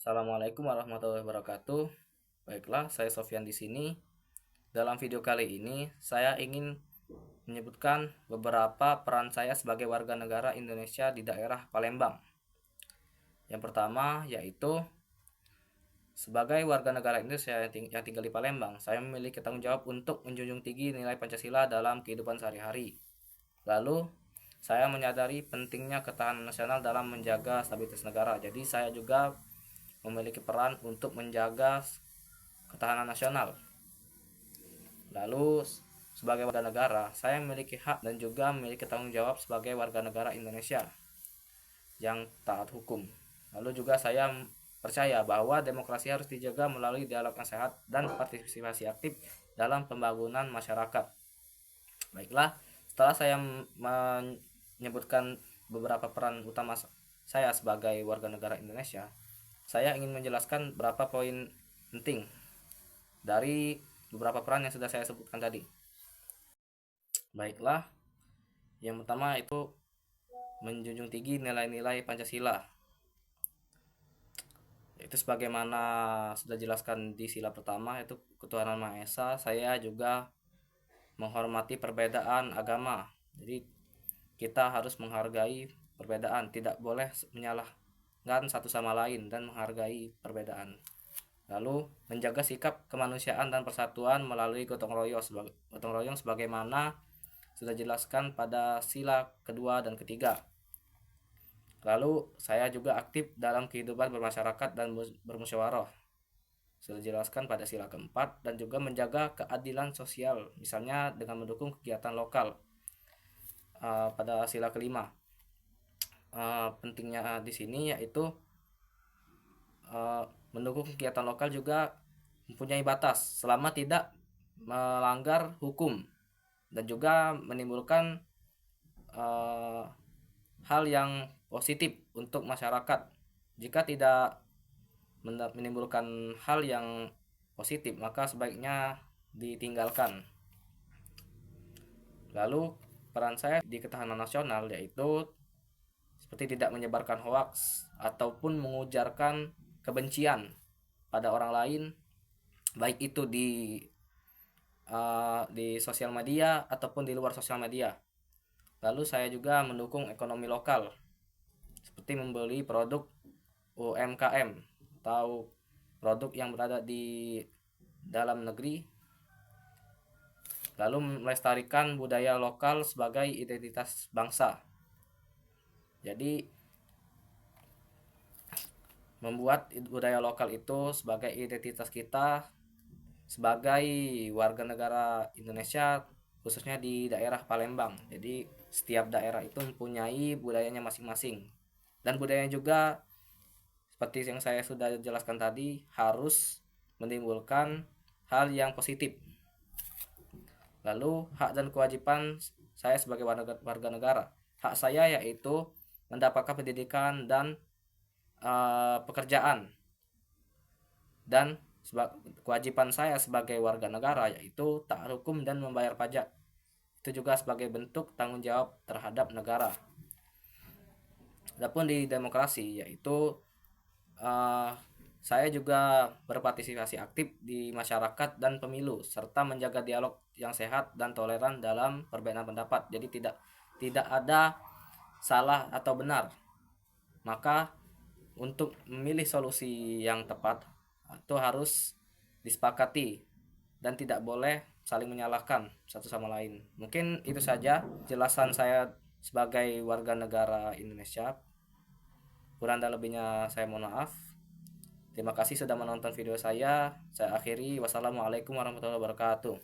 Assalamualaikum warahmatullahi wabarakatuh. Baiklah, saya Sofyan di sini. Dalam video kali ini, saya ingin menyebutkan beberapa peran saya sebagai warga negara Indonesia di daerah Palembang. Yang pertama yaitu sebagai warga negara Indonesia yang tinggal di Palembang, saya memiliki tanggung jawab untuk menjunjung tinggi nilai Pancasila dalam kehidupan sehari-hari. Lalu, saya menyadari pentingnya ketahanan nasional dalam menjaga stabilitas negara. Jadi, saya juga memiliki peran untuk menjaga ketahanan nasional. Lalu, sebagai warga negara, saya memiliki hak dan juga memiliki tanggung jawab sebagai warga negara Indonesia yang taat hukum. Lalu juga saya percaya bahwa demokrasi harus dijaga melalui dialog yang sehat dan partisipasi aktif dalam pembangunan masyarakat. Baiklah, setelah saya menyebutkan beberapa peran utama saya sebagai warga negara Indonesia, saya ingin menjelaskan beberapa poin penting dari beberapa peran yang sudah saya sebutkan tadi. Baiklah, yang pertama itu menjunjung tinggi nilai-nilai Pancasila. Itu sebagaimana sudah jelaskan di sila pertama, itu ketuhanan Maha Esa. Saya juga menghormati perbedaan agama. Jadi kita harus menghargai perbedaan, tidak boleh menyalahkan satu sama lain dan menghargai perbedaan. Lalu menjaga sikap kemanusiaan dan persatuan melalui gotong royong sebagaimana sudah jelaskan pada sila kedua dan ketiga. Lalu saya juga aktif dalam kehidupan bermasyarakat dan bermusyawarah, sudah jelaskan pada sila keempat, dan juga menjaga keadilan sosial, misalnya dengan mendukung kegiatan lokal pada sila kelima. Pentingnya di sini yaitu mendukung kegiatan lokal juga mempunyai batas selama tidak melanggar hukum dan juga menimbulkan hal yang positif untuk masyarakat. Jika tidak menimbulkan hal yang positif, maka sebaiknya ditinggalkan. Lalu peran saya di ketahanan nasional yaitu seperti tidak menyebarkan hoaks ataupun mengujarkan kebencian pada orang lain, baik itu di sosial media ataupun di luar sosial media. Lalu saya juga mendukung ekonomi lokal seperti membeli produk UMKM atau produk yang berada di dalam negeri, lalu melestarikan budaya lokal sebagai identitas bangsa. Jadi membuat budaya lokal itu sebagai identitas kita sebagai warga negara Indonesia, khususnya di daerah Palembang. Jadi setiap daerah itu mempunyai budayanya masing-masing, dan budayanya juga seperti yang saya sudah jelaskan tadi harus menimbulkan hal yang positif. Lalu hak dan kewajiban saya sebagai warga negara. Hak saya yaitu mendapatkan pendidikan dan pekerjaan, dan kewajiban saya sebagai warga negara yaitu taat hukum dan membayar pajak. Itu juga sebagai bentuk tanggung jawab terhadap negara. Adapun di demokrasi yaitu saya juga berpartisipasi aktif di masyarakat dan pemilu serta menjaga dialog yang sehat dan toleran dalam perbedaan pendapat. Jadi tidak ada salah atau benar. Maka untuk memilih solusi yang tepat itu harus disepakati dan tidak boleh saling menyalahkan satu sama lain. Mungkin itu saja jelasan saya sebagai warga negara Indonesia. Kurang dan lebihnya saya mohon maaf. Terima kasih sudah menonton video saya. Saya akhiri. Wassalamualaikum warahmatullahi wabarakatuh.